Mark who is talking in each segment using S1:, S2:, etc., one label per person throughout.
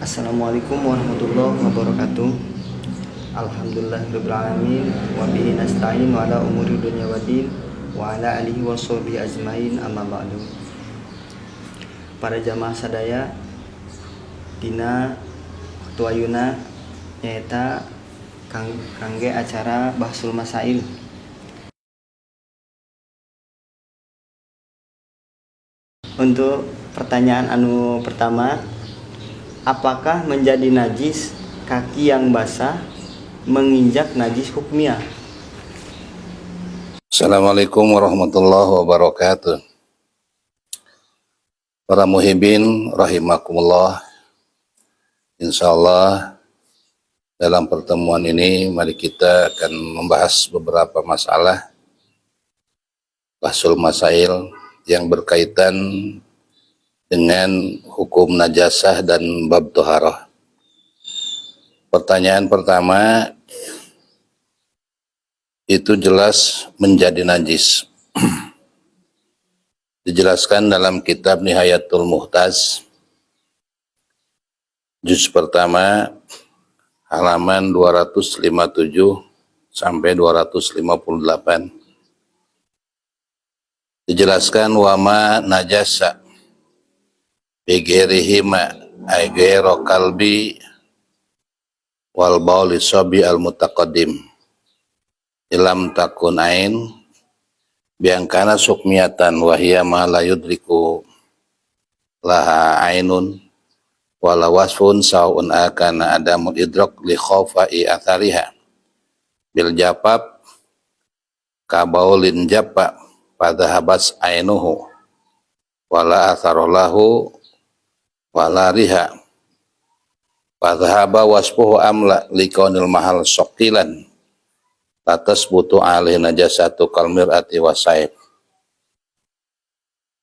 S1: Assalamualaikum warahmatullahi wabarakatuh. Alhamdulillahirrabbilalamin. Wa bihi nasta'in wa ala umuri dunya waddin wa ala alihi wa sahbihi ajmain, amma ba'du. Para jamaah sadaya, dina waktu ayeuna nyaeta kangge acara Bahsul Masail. Untuk pertanyaan anu pertama, apakah menjadi najis kaki yang basah menginjak najis hukmiyah?
S2: Assalamualaikum warahmatullahi wabarakatuh. Para muhibin rahimakumullah. Insyaallah dalam pertemuan ini mari kita akan membahas beberapa masalah Bahsul Masail yang berkaitan dengan hukum najasah dan bab toharoh. Pertanyaan pertama, itu jelas menjadi najis. Dijelaskan dalam kitab Nihayatul Muhtaz, juz pertama, halaman 257 sampai 258. Dijelaskan wama najasa bigherihima ay ghairu kalbi wal bauli sabi al mutaqaddim ilam takun ain biangkana sukmiyatan wahiyya ma la yudriku laha ainun wala wasfun sa'un akana adamul idrak li khawfa'i athariha bil japab kabaulin japa pada habas ainuhu wala atharolahu wala riha padhaba waspuhu amla liqaunil mahal soqilan atas butuh alih najasatu kalmirati wasaib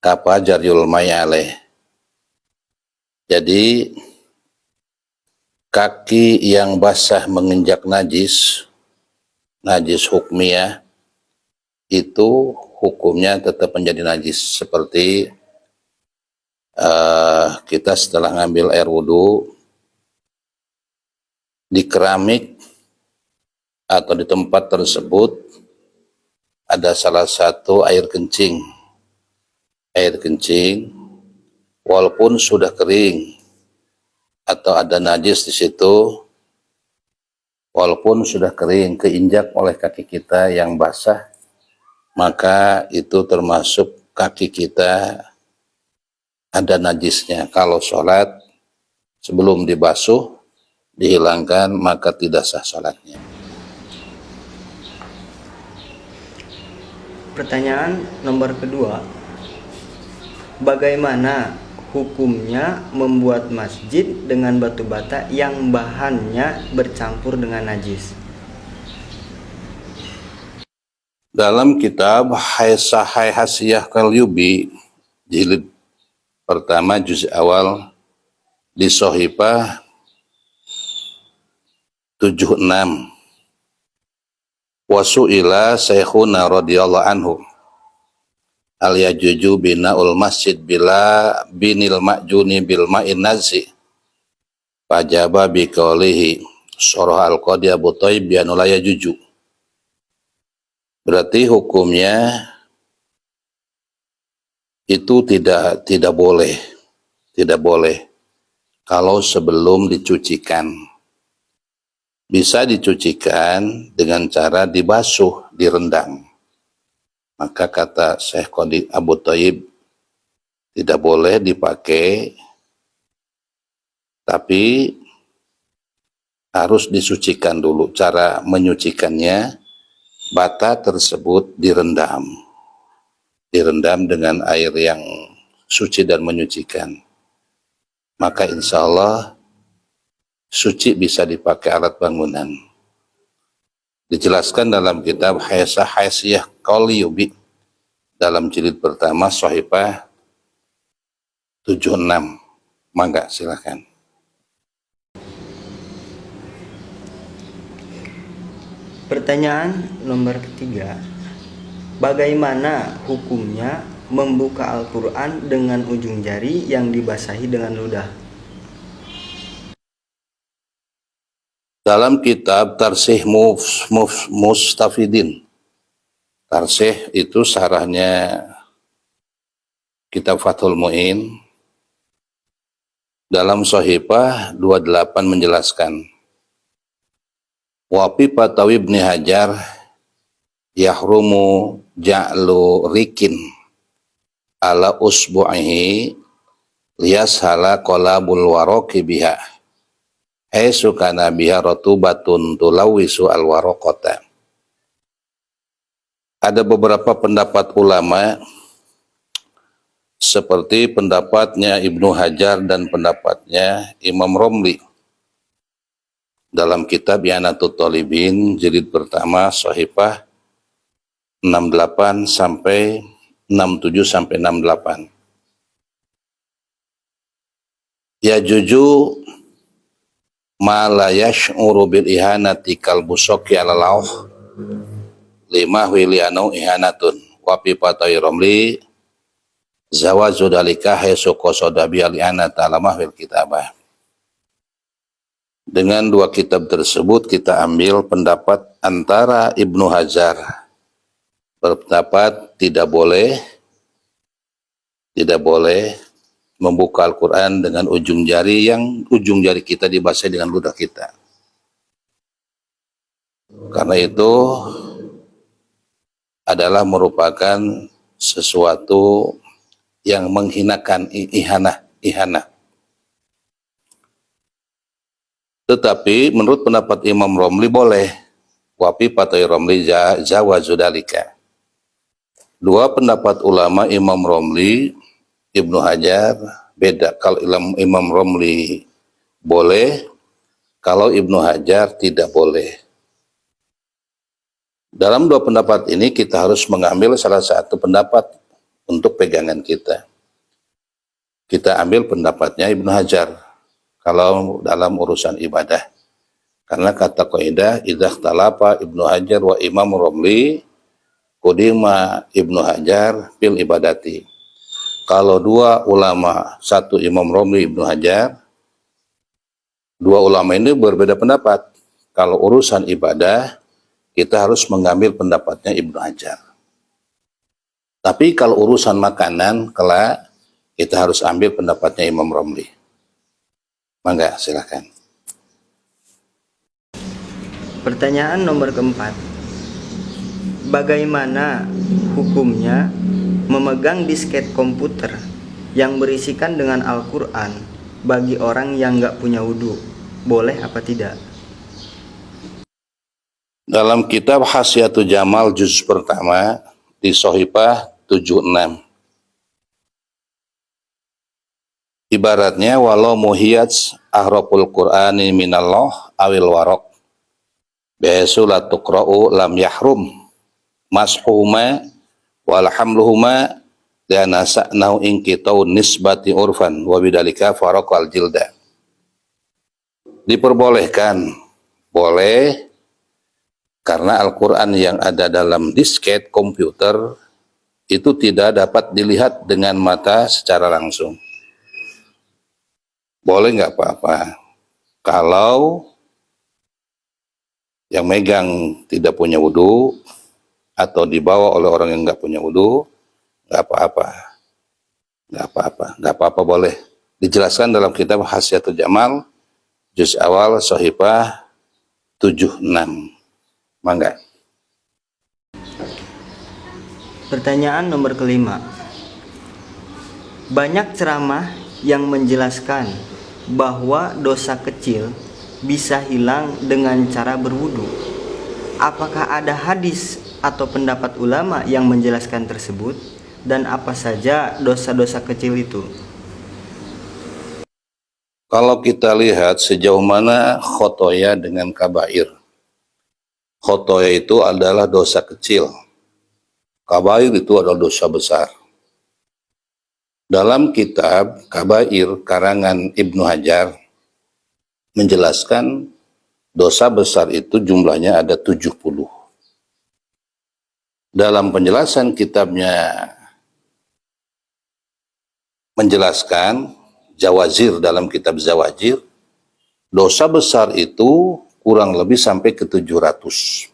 S2: apa jaryul may alih. Jadi kaki yang basah menginjak najis hukmiyah itu hukumnya tetap menjadi najis. Seperti kita setelah ngambil air wudhu di keramik atau di tempat tersebut ada salah satu air kencing walaupun sudah kering atau ada najis di situ, walaupun sudah kering keinjak oleh kaki kita yang basah, maka itu termasuk kaki kita ada najisnya. Kalau sholat sebelum dibasuh dihilangkan maka tidak sah sholatnya.
S1: Pertanyaan nomor kedua, bagaimana hukumnya membuat masjid dengan batu bata yang bahannya bercampur dengan najis?
S2: Dalam kitab Sahih Hasiyah Qalyubi jilid pertama juz awal di Sohifah 76, wasu'ila Syekhuna radhiyallahu anhu al yajuju bina'ul masjid bila binil ma'juni bil ma'in nazi fajaba biqaulihi surah al-qadi Abu Thaib bianula yajuju. Berarti hukumnya itu tidak boleh kalau sebelum dicucikan. Bisa dicucikan dengan cara dibasuh, direndam. Maka kata Syekh Qadi Abu Thaib tidak boleh dipakai, tapi harus disucikan dulu. Cara menyucikannya, bata tersebut direndam dengan air yang suci dan menyucikan. Maka insya Allah suci bisa dipakai alat bangunan. Dijelaskan dalam kitab Hasiyah Qalyubi dalam jilid pertama Sohifah 76. Mangga silakan.
S1: Pertanyaan nomor ketiga, bagaimana hukumnya membuka Al-Quran dengan ujung jari yang dibasahi dengan ludah?
S2: Dalam kitab Tarsih Mustafidin, Tarsih itu sarahnya kitab Fathul Mu'in, dalam Shahifah 28 menjelaskan, wa fi Fatawi Ibnu Hajar yahrumu ja'lu rikin ala usbu'ihi liyashala qalabul waraqi biha haitsu kana biha ratubatun tulawisu al-waraqata. Ada beberapa pendapat ulama seperti pendapatnya Ibnu Hajar dan pendapatnya Imam Romli dalam kitab I'anatul Talibin jilid pertama Shahifah 68 sampai 67 sampai 68. Ya juju ma la yash'uru bil ihanati kal busaqi ala lauh lima wilianu ihanatun wa fi Fatawi Romli zawazu dalika haitsu qasada bi al ihanata ala mahwil kitabah. Dengan dua kitab tersebut kita ambil pendapat antara Ibnu Hajar berpendapat tidak boleh membuka Al-Quran dengan ujung jari yang ujung jari kita dibasahi dengan ludah kita. Karena itu adalah merupakan sesuatu yang menghinakan ihanah. Tetapi menurut pendapat Imam Romli boleh. Wapi Fatawi Romli jawazu dalika. Dua pendapat ulama Imam Romli, Ibnu Hajar beda. Kalau Imam Romli boleh, kalau Ibnu Hajar tidak boleh. Dalam dua pendapat ini kita harus mengambil salah satu pendapat untuk pegangan kita. Kita ambil pendapatnya Ibnu Hajar kalau dalam urusan ibadah. Karena kata kaidah idza ikhtalafa Ibnu Hajar wa Imam Romli qudima Ibnu Hajar fil ibadati. Kalau dua ulama, satu Imam Romli, Ibnu Hajar, dua ulama ini berbeda pendapat. Kalau urusan ibadah, kita harus mengambil pendapatnya Ibnu Hajar. Tapi kalau urusan makanan, kelak, kita harus ambil pendapatnya Imam Romli. Mangga, silakan.
S1: Pertanyaan nomor keempat. Bagaimana hukumnya memegang disket komputer yang berisikan dengan Al-Quran bagi orang yang nggak punya wudhu? Boleh apa tidak?
S2: Dalam kitab Hasyiatul Jamal juz pertama di Shahifah 76. Ibaratnya walau muhiyats ahraful Qur'ani minallah awil waraq bihaitsu la tuqra'u lam yahrum mashuhuma wal hamluhuma dan asa'nahu inqitau nisbati urfan wa bidzalika faraqal jilda. Diperbolehkan, boleh, karena Al-Quran yang ada dalam disket komputer itu tidak dapat dilihat dengan mata secara langsung. Boleh nggak apa-apa. Kalau yang megang tidak punya wudhu atau dibawa oleh orang yang nggak punya wudhu, nggak apa-apa. Nggak apa-apa boleh. Dijelaskan dalam kitab Hasyiatul Jamal, juz awal, Shahifah 76. Mangga.
S1: Pertanyaan nomor kelima. Banyak ceramah yang menjelaskan bahwa dosa kecil bisa hilang dengan cara berwudu. Apakah ada hadis atau pendapat ulama yang menjelaskan tersebut? Dan apa saja dosa-dosa kecil itu?
S2: Kalau kita lihat sejauh mana khotoya dengan kabair. Khotoya itu adalah dosa kecil. Kabair itu adalah dosa besar. Dalam kitab Kabair karangan Ibnu Hajar menjelaskan dosa besar itu jumlahnya ada 70. Dalam penjelasan kitabnya menjelaskan Jawazir, dalam kitab Zawajir, dosa besar itu kurang lebih sampai ke 700.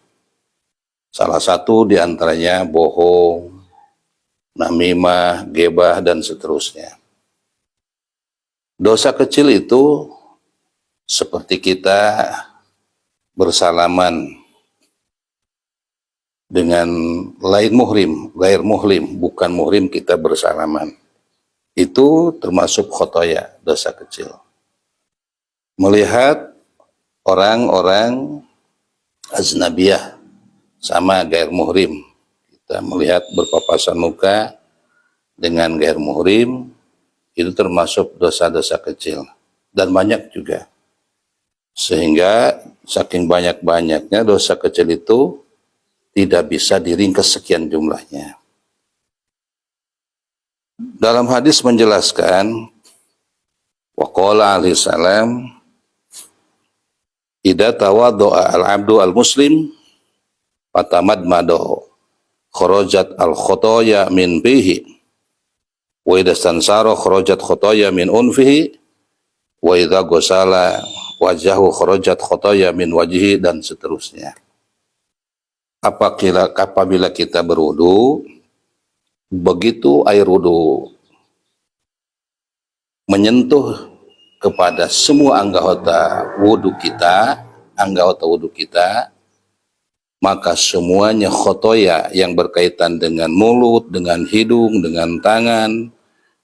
S2: Salah satu diantaranya bohong, namimah, ghibah, dan seterusnya. Dosa kecil itu seperti kita bersalaman dengan lain muhrim, gair muhrim, bukan muhrim kita bersalaman. Itu termasuk khotoya, dosa kecil. Melihat orang-orang aznabiyah sama gair muhrim, kita melihat berpapasan muka dengan gair muhrim, itu termasuk dosa-dosa kecil, dan banyak juga. Sehingga saking banyak-banyaknya dosa kecil itu tidak bisa diringkas sekian jumlahnya. Dalam hadis menjelaskan, waqala alaihi salam, idza tawaddo'a al-'abdu al-muslim fatamadmadahu kharajat al-khotoya min bihi wa idza stansara kharajat khotoya min unfihi wa idza ghusala wajhahu kharajat khotoya min wajhihi, dan seterusnya. Apabila kita berwudu, begitu air wudu menyentuh kepada semua anggota wudu kita, maka semuanya khotoya yang berkaitan dengan mulut, dengan hidung, dengan tangan,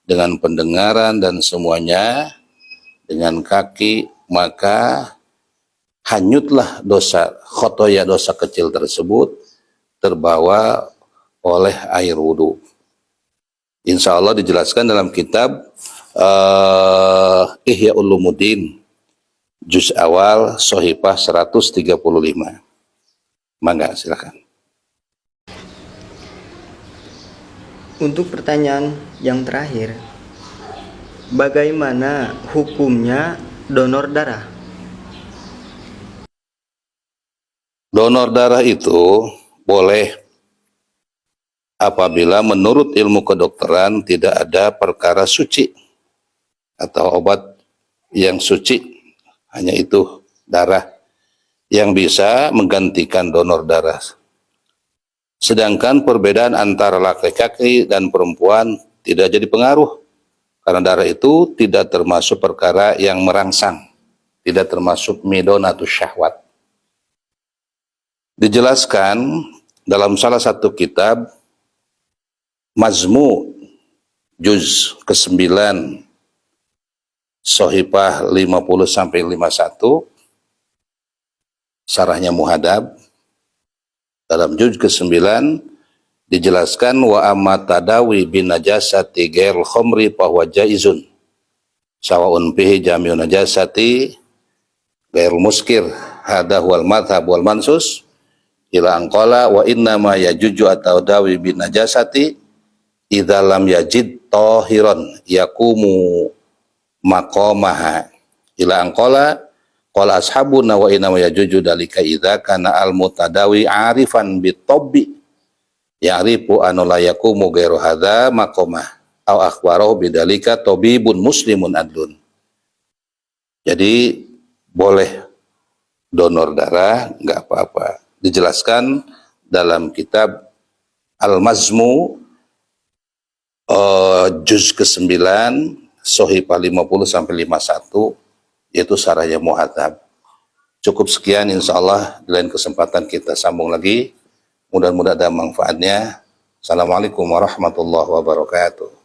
S2: dengan pendengaran, dan semuanya, dengan kaki, maka hanyutlah dosa khotoya, dosa kecil tersebut terbawa oleh air wudu. Insya Allah dijelaskan dalam kitab Ihya Ulumuddin juz awal Sohifah 135. Mangga, silakan.
S1: Untuk pertanyaan yang terakhir, bagaimana hukumnya donor darah?
S2: Donor darah itu boleh apabila menurut ilmu kedokteran tidak ada perkara suci atau obat yang suci, hanya itu darah yang bisa menggantikan donor darah. Sedangkan perbedaan antara laki-laki dan perempuan tidak jadi pengaruh, karena darah itu tidak termasuk perkara yang merangsang, tidak termasuk midonatus syahwat. Dijelaskan dalam salah satu kitab Mazmu juz ke-9 Sohifah 50-51, sarahnya Muhadab, dalam juz ke-9 dijelaskan wa amma tadawi bin najasati ghairil khamri fa huwa jaizun sawaun fihi jami'un najasati ghairil muskir hadha huwal madhhab wal mansus ila anqala wa inna ma yajuju atau dawi bin najasati idza lam yajid tahiran yaqumu maqamaha ila anqala qala ashabuna wa inna ma yajuju dalika idza kana al mutadawi arifan bitabbi ya'rifu an la yaqumu ghairu hadza maqamah au akhbarahu bidalika tabibun muslimun adlun. Jadi boleh donor darah, enggak apa-apa. Dijelaskan dalam kitab Al-Mazmu juz ke-9 Sohifah 50-51, yaitu sarahnya Muhadzab. Cukup sekian, insya Allah di lain kesempatan kita sambung lagi. Mudah-mudahan ada manfaatnya. Assalamualaikum warahmatullahi wabarakatuh.